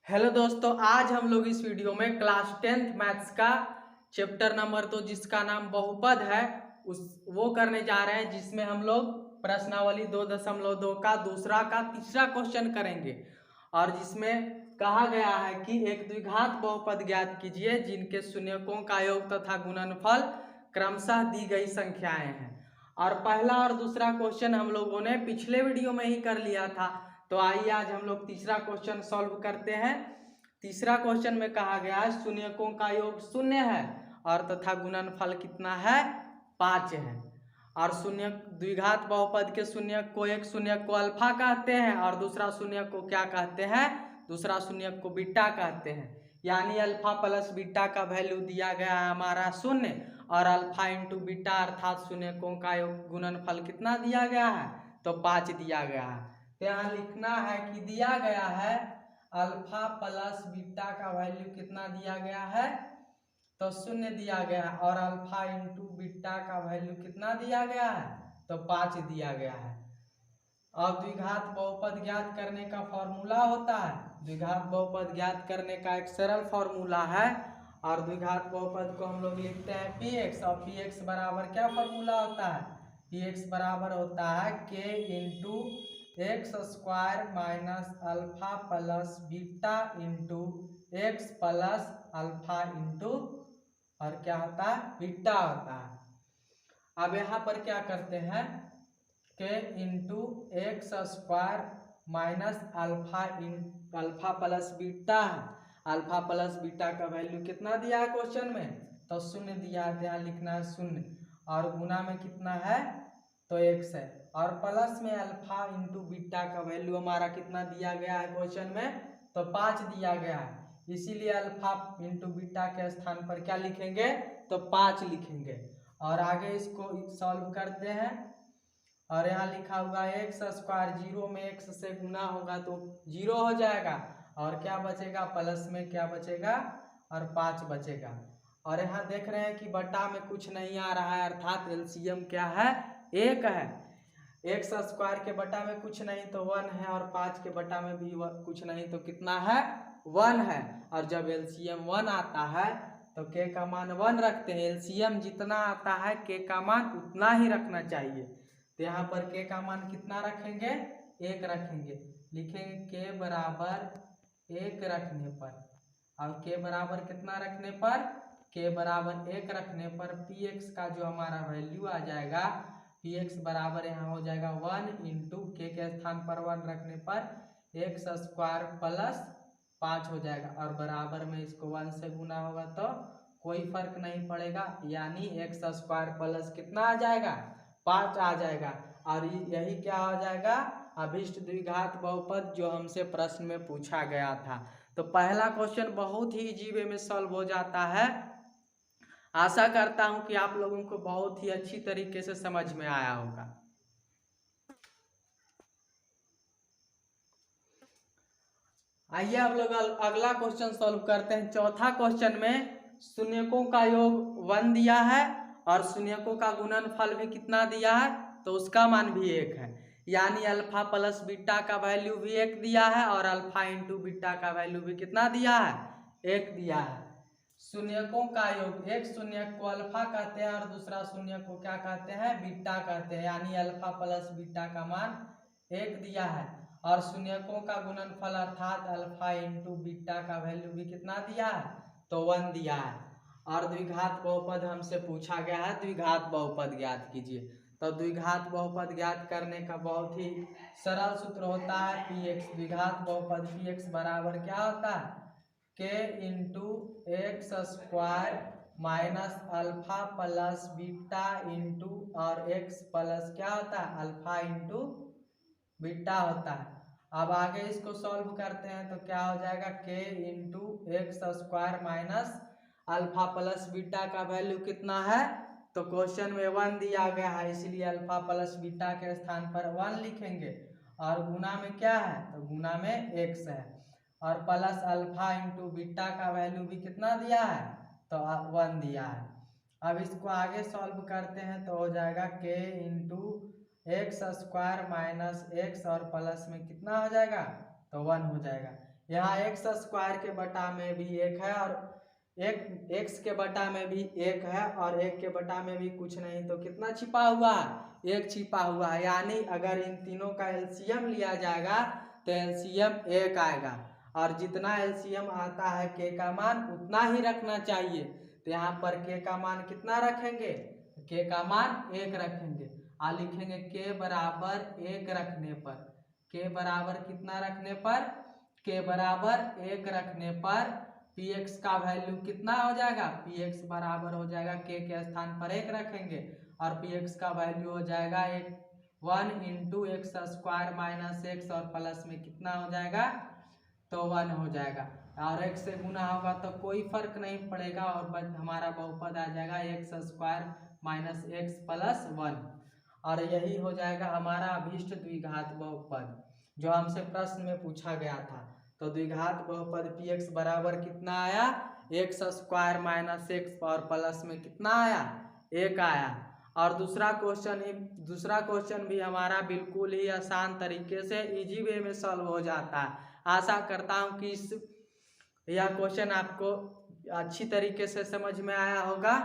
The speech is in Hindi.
हेलो दोस्तों, आज हम लोग इस वीडियो में क्लास 10th मैथ्स का चैप्टर नंबर 2 जिसका नाम बहुपद है उस वो करने जा रहे हैं, जिसमें हम लोग प्रश्नावली 2.2 का दूसरा का तीसरा क्वेश्चन करेंगे। और जिसमें कहा गया है कि एक द्विघात बहुपद ज्ञात कीजिए जिनके शून्यकों का योग तथा गुणनफल क्रमशः दी गई संख्याएं हैं। और पहला और दूसरा क्वेश्चन हम लोगों ने पिछले वीडियो में ही कर लिया था, तो आइए आज हम लोग तीसरा क्वेश्चन सॉल्व करते हैं। तीसरा क्वेश्चन में कहा गया है शून्यकों का योग शून्य है और तथा गुणनफल कितना है, 5 है। और शून्य द्विघात बहुपद के शून्यक को एक शून्यक को अल्फा कहते हैं और दूसरा शून्यक को क्या कहते हैं, दूसरा शून्यक को बीटा कहते हैं। यानी अल्फा प्लस बीटा का वैल्यू दिया गया है हमारा शून्य और अल्फा इंटू बीटा अर्थात शून्यकों का योग गुणनफल कितना दिया गया है, तो 5 दिया गया है। तो यहाँ लिखना है कि दिया गया है अल्फा प्लस बीटा का वैल्यू कितना दिया गया है, तो 0 दिया गया है और अल्फा इंटू बीटा का वैल्यू कितना दिया गया है, तो 5 दिया गया है। अब द्विघात बहुपद ज्ञात करने का फॉर्मूला होता है, द्विघात बहुपद ज्ञात करने का एक सरल फॉर्मूला है। और द्विघात बहुपद को हम लोग लिखते हैं px और px बराबर क्या फॉर्मूला होता है, px बराबर होता है k into x square minus alpha plus beta into x plus alpha into और क्या होता है, बीटा होता है। अब यहाँ पर क्या करते हैं, के into x square minus alpha plus beta है। अल्फा प्लस बीटा का वैल्यू कितना दिया है क्वेश्चन में, तो 0 दिया है, यहाँ लिखना है 0 और गुना में कितना है, तो x है। और प्लस में अल्फा इंटू बीटा का वैल्यू हमारा कितना दिया गया है क्वेश्चन में, तो 5 दिया गया है। इसीलिए अल्फा इंटू बीटा के स्थान पर क्या लिखेंगे, तो 5 लिखेंगे। और आगे इसको सॉल्व करते हैं और यहाँ लिखा हुआ एक्स स्क्वायर, 0 में x से गुना होगा तो 0 हो जाएगा और क्या बचेगा, प्लस में क्या बचेगा और 5 बचेगा। और यहाँ देख रहे हैं कि बटा में कुछ नहीं आ रहा है अर्थात एलसीएम क्या है, 1 है। एक्स स्क्वायर के बटा में कुछ नहीं तो 1 है और 5 के बटा में भी कुछ नहीं तो कितना है, 1 है। और जब एलसीएम 1 आता है तो के का मान 1 रखते हैं, एलसीएम जितना आता है के का मान उतना ही रखना चाहिए। तो यहाँ पर के का मान कितना रखेंगे, 1 रखेंगे। लिखेंगे के बराबर 1 रखने पर और के बराबर कितना रखने पर, के बराबर 1 रखने पर px का जो हमारा वैल्यू आ जाएगा, px बराबर यहाँ हो जाएगा 1 इंटू के स्थान पर 1 रखने पर एक्स स्क्वायर प्लस 5 हो जाएगा और बराबर में इसको 1 से गुना होगा तो कोई फर्क नहीं पड़ेगा, यानी एक्स स्क्वायर प्लस कितना आ जाएगा, 5 आ जाएगा। और यही क्या हो जाएगा, अभिष्ट द्विघात बहुपद जो हमसे प्रश्न में पूछा गया था। तो पहला क्वेश्चन बहुत ही इजी वे में सॉल्व हो जाता है। आशा करता हूं कि आप लोगों को बहुत ही अच्छी तरीके से समझ में आया होगा। आइए आप लोग अगला क्वेश्चन सॉल्व करते हैं। चौथा क्वेश्चन में शून्यकों का योग 1 दिया है और शून्यकों का गुणनफल भी कितना दिया है, तो उसका मान भी 1 है। यानी अल्फा प्लस बीटा का वैल्यू भी 1 दिया है और अल्फा इंटू बीटा का वैल्यू भी कितना दिया है, 1 दिया है। शून्यकों का योग, एक शून्यक को अल्फा कहते हैं और दूसरा शून्यक को क्या कहते हैं, बीटा कहते हैं। यानी अल्फा प्लस बीटा का मान 1 दिया है और शून्यकों का गुणनफल अर्थात अल्फा इंटू बीटा का वैल्यू भी कितना दिया है, तो 1 दिया है। और द्विघात बहुपद हमसे पूछा गया है, द्विघात बहुपद ज्ञात कीजिए। तो द्विघात बहुपद ज्ञात करने का बहुत ही सरल सूत्र होता है px। द्विघात बहुपद px बराबर क्या होता है, के into x square minus alpha plus beta into और एक्स प्लस क्या होता है, अल्फा इंटू बीटा होता है। अब आगे इसको सॉल्व करते हैं तो क्या हो जाएगा, के into x square minus alpha plus beta का वैल्यू कितना है, तो क्वेश्चन में 1 दिया गया है, इसलिए अल्फा प्लस बीटा के स्थान पर 1 लिखेंगे। और गुना में क्या है, तो गुना में x है और प्लस अल्फा इंटू बीटा का वैल्यू भी कितना दिया है, तो 1 दिया है। अब इसको आगे सॉल्व करते हैं तो हो जाएगा के into x square minus x और प्लस में कितना हो जाएगा, तो 1 हो जाएगा। यहाँ एक्स स्क्वायर के बटा में भी एक है और एक एक्स के बटा में भी एक है और एक के बटा में भी कुछ नहीं, तो कितना छिपा हुआ है, एक छिपा हुआ है। यानी अगर इन तीनों का एलसीएम लिया जाएगा तो एलसीएम एक आएगा और जितना एलसीएम आता है के का मान उतना ही रखना चाहिए। तो यहाँ पर के का मान कितना रखेंगे, के का मान एक रखेंगे और लिखेंगे के बराबर एक रखने पर, के बराबर कितना रखने पर, के बराबर एक रखने पर पी एक्स का वैल्यू कितना हो जाएगा, पी एक्स बराबर हो जाएगा के स्थान पर एक रखेंगे और पी एक्स का वैल्यू हो जाएगा एक 1 into x square minus x और प्लस में कितना हो जाएगा, तो 1 हो जाएगा और एक्स से गुना होगा तो कोई फर्क नहीं पड़ेगा और हमारा बहुपद आ जाएगा x square minus x plus 1 और यही हो जाएगा हमारा अभीष्ट द्विघात बहुपद जो हमसे प्रश्न में पूछा गया था। तो द्विघात बहुपद पी एक्स बराबर कितना आया, एक्स स्क्वायर माइनस एक्स और प्लस में कितना आया, एक आया। और दूसरा क्वेश्चन भी हमारा बिल्कुल ही आसान तरीके से इजी वे में सॉल्व हो जाता है। आशा करता हूँ कि यह क्वेश्चन आपको अच्छी तरीके से समझ में आया होगा।